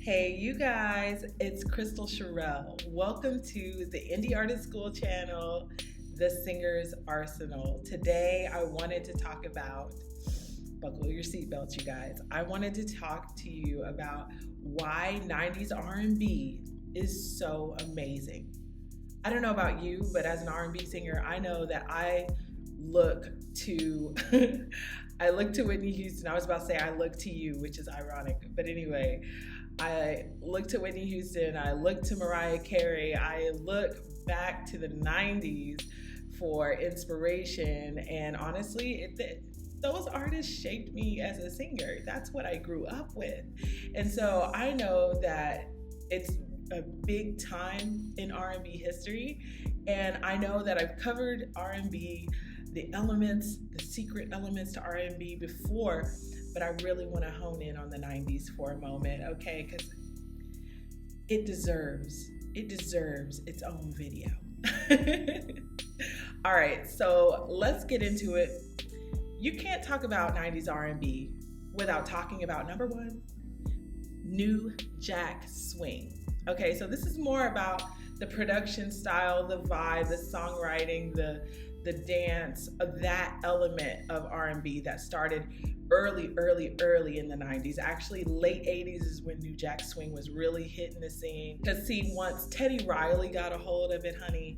Hey, you guys, it's Crystal Sherelle. Welcome to the Indie Artist School channel, The Singer's Arsenal. Today, I wanted to talk about, buckle your seatbelts, you guys. I wanted to talk to you about why 90s R&B is so amazing. I don't know about you, but as an R&B singer, I know that I look to I look to Whitney Houston. I was about to say I look to you, which is ironic, but anyway, I look to Whitney Houston, I look to Mariah Carey, I look back to the 90s for inspiration, and honestly, those artists shaped me as a singer. That's what I grew up with. And so I know that it's a big time in R&B history, and I know that I've covered R&B, the elements, the secret elements to R&B before, but I really want to hone in on the 90s for a moment, okay? Because it deserves its own video. All right, so let's get into it. You can't talk about 90s R&B without talking about, number one, New Jack Swing. Okay, so this is more about the production style, the vibe, the songwriting, the dance, of that element of R&B that started early in the 90s. Actually, late 80s is when New Jack Swing was really hitting the scene. Because see, once Teddy Riley got a hold of it, honey,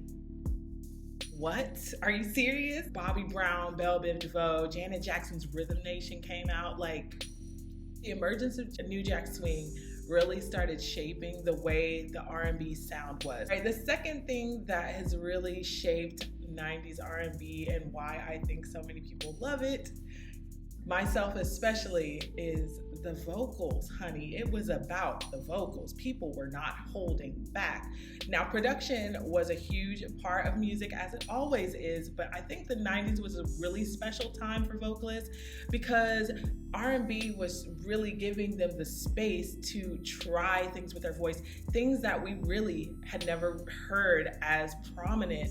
what? Are you serious? Bobby Brown, Belle Biv DeVoe, Janet Jackson's Rhythm Nation came out. Like, the emergence of New Jack Swing really started shaping the way the R&B sound was. Right, the second thing that has really shaped 90s R&B and why I think so many people love it, myself especially, is the vocals, honey. It was about the vocals. People were not holding back. Now, production was a huge part of music, as it always is, but I think the 90s was a really special time for vocalists because R&B was really giving them the space to try things with their voice, things that we really had never heard as prominent.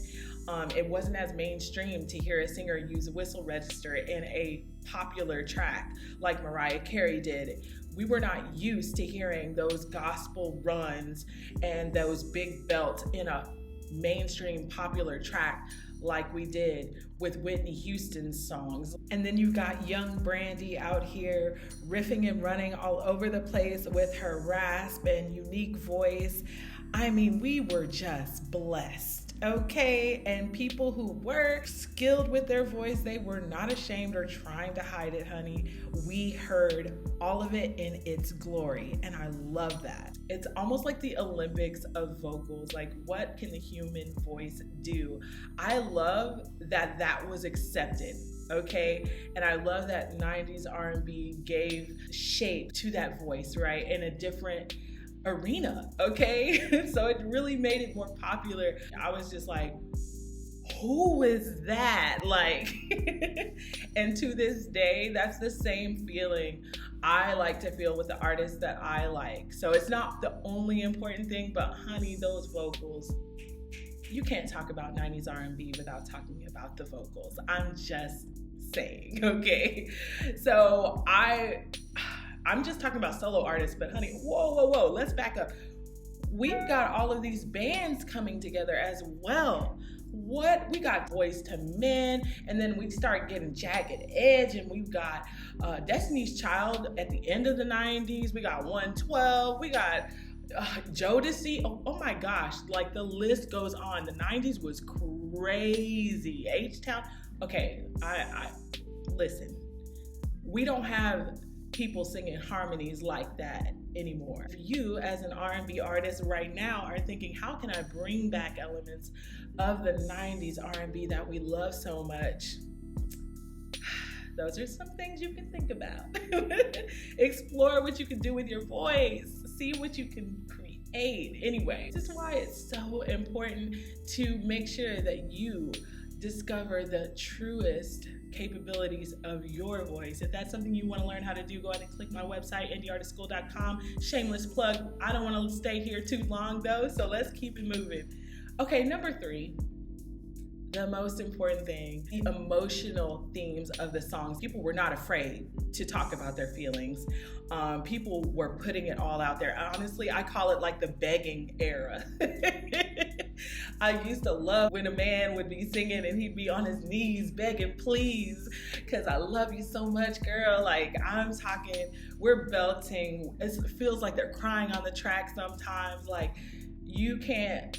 It wasn't as mainstream to hear a singer use a whistle register in a popular track like Mariah Carey did. We were not used to hearing those gospel runs and those big belts in a mainstream popular track like we did with Whitney Houston's songs. And then you got young Brandy out here riffing and running all over the place with her rasp and unique voice. I mean, we were just blessed. Okay, and people who were skilled with their voice, they were not ashamed or trying to hide it, honey. We heard all of it in its glory, and I love that. It's almost like the Olympics of vocals. Like, what can the human voice do? I love that that was accepted. Okay, and I love that 90s R&B gave shape to that voice, right, in a different arena, okay? So it really made it more popular. I was just like, who is that? Like, and to this day, that's the same feeling I like to feel with the artists that I like. So it's not the only important thing, but honey, those vocals, you can't talk about 90s R&B without talking about the vocals. I'm just saying, okay? So I'm just talking about solo artists, but honey, whoa, let's back up. We've got all of these bands coming together as well. What? We got Boys to Men, and then we start getting Jagged Edge, and we've got Destiny's Child at the end of the 90s. We got 112, we got Jodeci. Oh my gosh, like the list goes on. The 90s was crazy. H-Town. Okay, I listen, we don't have people singing harmonies like that anymore. If you, as an R&B artist right now, are thinking, how can I bring back elements of the 90s R&B that we love so much? Those are some things you can think about. Explore what you can do with your voice. See what you can create. Anyway, this is why it's so important to make sure that you discover the truest capabilities of your voice. If that's something you want to learn how to do, go ahead and click my website, indieartistschool.com. Shameless plug. I don't want to stay here too long though, so let's keep it moving. Okay, number 3, the most important thing, the emotional themes of the songs. People were not afraid to talk about their feelings. People were putting it all out there. Honestly, I call it like the begging era. I used to love when a man would be singing and he'd be on his knees begging, please, because I love you so much, girl. Like, I'm talking, we're belting. It feels like they're crying on the track sometimes. Like, you can't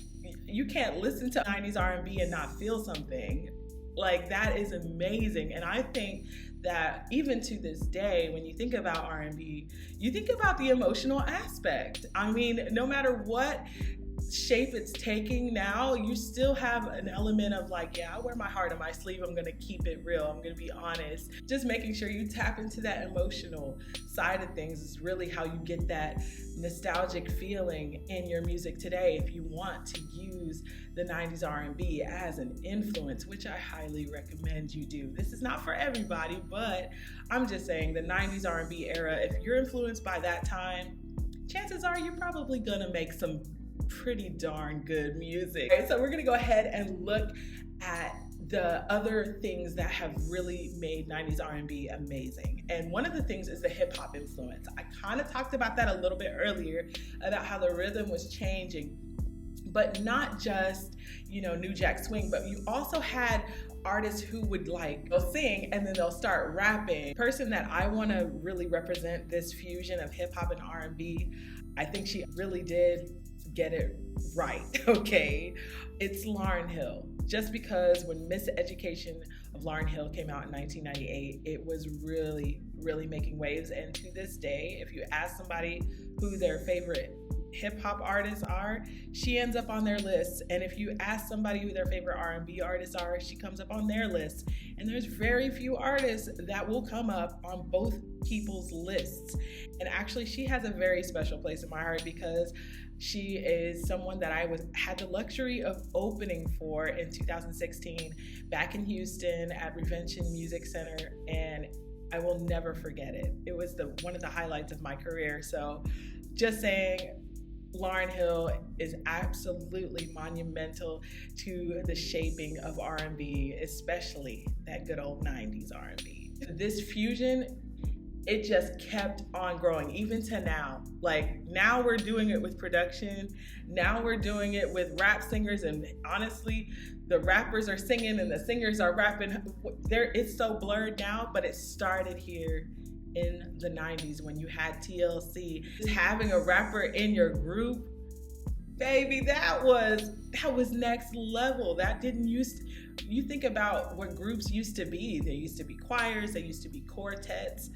listen to 90s R&B and not feel something. Like, that is amazing. And I think that even to this day, when you think about R&B, you think about the emotional aspect. I mean, no matter what shape it's taking now, you still have an element of like, yeah, I wear my heart on my sleeve. I'm gonna keep it real. I'm gonna be honest. Just making sure you tap into that emotional side of things is really how you get that nostalgic feeling in your music today. If you want to use the 90s R&B as an influence, which I highly recommend you do. This is not for everybody, but I'm just saying the 90s R&B era, if you're influenced by that time, chances are you're probably gonna make some pretty darn good music. Okay, so we're gonna go ahead and look at the other things that have really made 90s R&B amazing. And one of the things is the hip hop influence. I kind of talked about that a little bit earlier about how the rhythm was changing, but not just, New Jack Swing, but you also had artists who would they'll sing and then they'll start rapping. The person that I want to really represent this fusion of hip hop and R&B, I think she really did get it right, okay? It's Lauryn Hill. Just because when Miseducation of Lauryn Hill came out in 1998, it was really, really making waves. And to this day, if you ask somebody who their favorite hip hop artists are, she ends up on their list. And if you ask somebody who their favorite R&B artists are, she comes up on their list. And there's very few artists that will come up on both people's lists. And actually, she has a very special place in my heart because she is someone that I had the luxury of opening for in 2016 back in Houston at Revention Music Center, and I will never forget it. It was one of the highlights of my career. So just saying, Lauryn Hill is absolutely monumental to the shaping of R&B, especially that good old 90s R&B. This fusion, it just kept on growing, even to now. Like, now we're doing it with production. Now we're doing it with rap singers. And honestly, the rappers are singing and the singers are rapping. It's so blurred now, but it started here in the 90s when you had TLC. Just having a rapper in your group, baby, that was next level. That didn't you think about what groups used to be. There used to be choirs, there used to be quartets.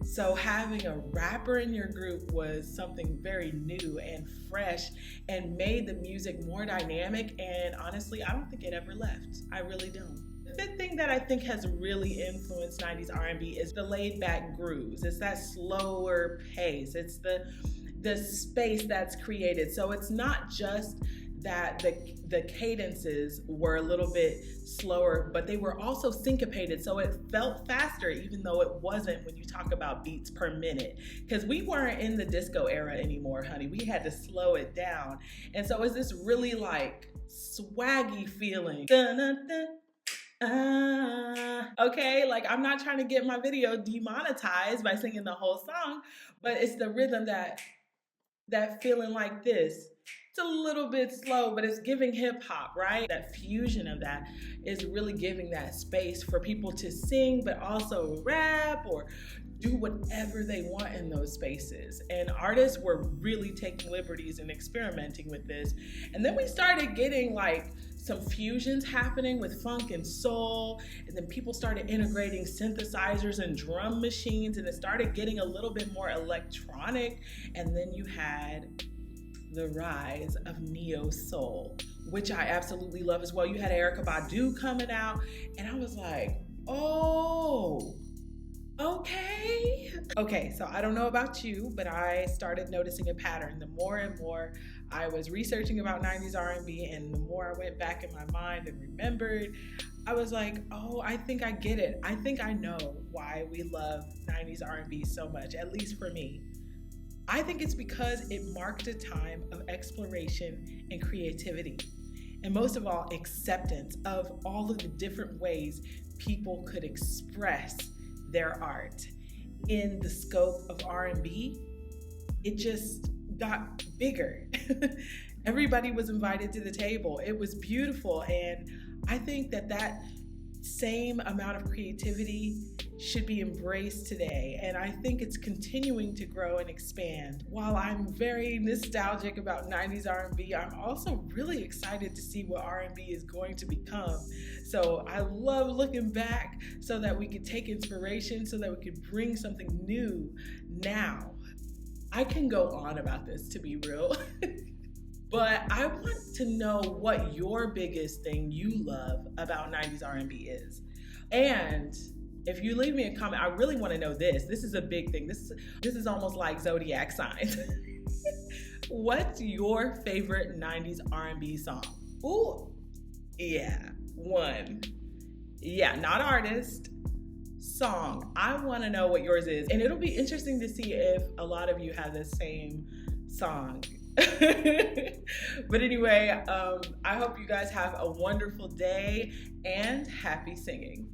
So having a rapper in your group was something very new and fresh and made the music more dynamic. And honestly, I don't think it ever left. I really don't. The fifth thing that I think has really influenced 90s R&B is the laid back grooves. It's that slower pace. It's the space that's created. So it's not just that the cadences were a little bit slower, but they were also syncopated, so it felt faster, even though it wasn't when you talk about beats per minute, because we weren't in the disco era anymore, honey. We had to slow it down. And so it's this really swaggy feeling. Okay, I'm not trying to get my video demonetized by singing the whole song, but it's the rhythm that feeling like this. It's a little bit slow, but it's giving hip hop, right? That fusion of that is really giving that space for people to sing, but also rap or do whatever they want in those spaces. And artists were really taking liberties and experimenting with this. And then we started getting some fusions happening with funk and soul. And then people started integrating synthesizers and drum machines, and it started getting a little bit more electronic. And then you had the rise of neo soul, which I absolutely love as well. You had Erykah Badu coming out, and I was like, oh, okay. So I don't know about you, but I started noticing a pattern. The more and more I was researching about 90s R&B, and the more I went back in my mind and remembered, I was like, oh, I think I get it. I think I know why we love 90s R&B so much, at least for me. I think it's because it marked a time of exploration and creativity. and most of all, acceptance of all of the different ways people could express their art. In the scope of R&B, it just got bigger. Everybody was invited to the table. It was beautiful, and I think that same amount of creativity should be embraced today, and I think it's continuing to grow and expand. While I'm very nostalgic about 90s R&B, I'm also really excited to see what R&B is going to become. So I love looking back so that we could take inspiration, so that we could bring something new now. I can go on about this, to be real. But I want to know what your biggest thing you love about 90s R&B is. And if you leave me a comment, I really want to know this. This is a big thing. This is almost like zodiac signs. What's your favorite 90s R&B song? Ooh, yeah, one. Yeah, not artist, song. I want to know what yours is. And it'll be interesting to see if a lot of you have the same song. But anyway, I hope you guys have a wonderful day and happy singing.